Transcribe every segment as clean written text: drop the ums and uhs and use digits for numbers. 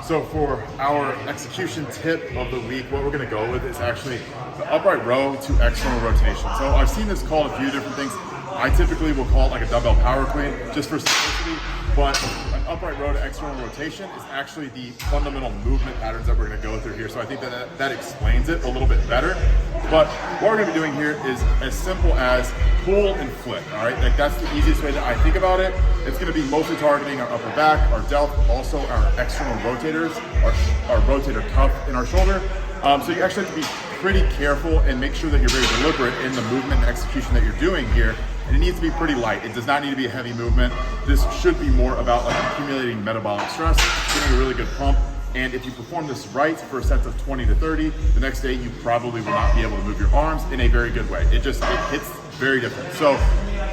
So for our execution tip of the week, what we're gonna go with is actually the upright row to external rotation. So I've seen this called a few different things. I typically will call it like a dumbbell power clean, just for simplicity, but an upright row to external rotation is actually the fundamental movement patterns that we're gonna go through here. So I think that explains it a little bit better. But what we're gonna be doing here is as simple as pull and flick, all right? Like that's the easiest way that I think about it. It's gonna be mostly targeting our upper back, our delt, also our external rotators, our rotator cuff in our shoulder. So you actually have to be pretty careful and make sure that you're very deliberate in the movement and execution that you're doing here. And it needs to be pretty light. It does not need to be a heavy movement. This should be more about like accumulating metabolic stress, getting a really good pump. And if you perform this right for sets of 20 to 30, the next day you probably will not be able to move your arms in a very good way. It hits very different. So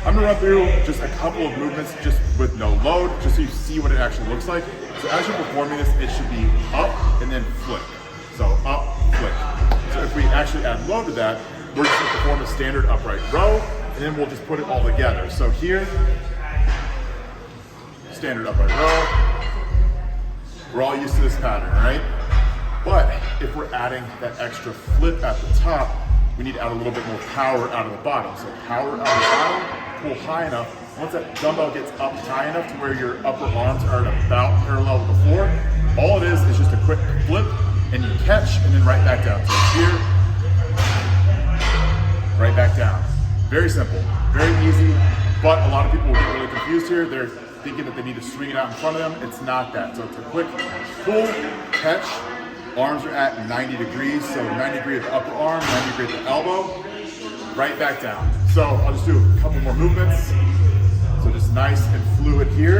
I'm gonna run through just a couple of movements just with no load, just so you see what it actually looks like. So as you're performing this, it should be up and then flick. So up, flick. So if we actually add load to that, we're just gonna perform a standard upright row, and then we'll just put it all together. So here, standard upright row. We're all used to this pattern, right? But if we're adding that extra flip at the top, we need to add a little bit more power out of the bottom. So power out of the bottom, pull high enough. Once that dumbbell gets up high enough to where your upper arms are at about parallel with the floor, all it is just a quick flip, and you catch, and then right back down. So here, right back down. Very simple, very easy, but a lot of people will get really confused here. They're thinking that they need to swing it out in front of them. It's not that. So it's a quick pull, catch. Arms are at 90 degrees, so 90 degree at the upper arm, 90 degree at the elbow, right back down. So I'll just do a couple more movements. So just nice and fluid here.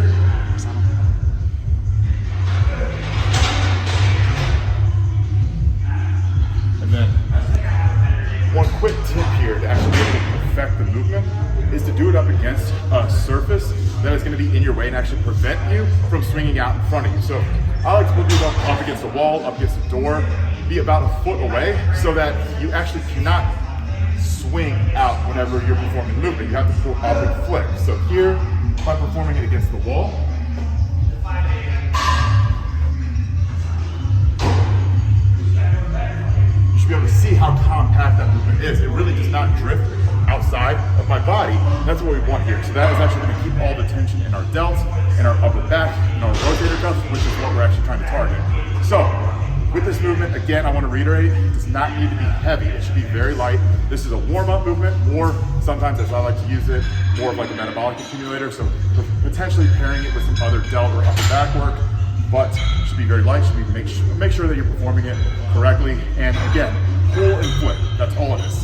And then one quick tip here to actually be able to perfect the movement is to do it up against a surface that is going to be in your way and actually prevent you from swinging out in front of you. So I like to put you up against a wall, up against a door, be about a foot away so that you actually cannot swing out whenever you're performing the movement. You have to pull up and flick. So here, if I'm performing it against the wall, you should be able to see how compact that movement is. It really does not drift outside of my body. That's what we want here. So that is actually going to keep all the tension in our delts, in our upper back, and our rotator cuffs, which is what we're actually trying to target. So with this movement, again, I want to reiterate, it does not need to be heavy. It should be very light. This is a warm-up movement, or sometimes, as I like to use it, more of like a metabolic accumulator. So potentially pairing it with some other delt or upper back work, but it should be very light. Should be make sure that you're performing it correctly. And again, pull and flick. That's all it is.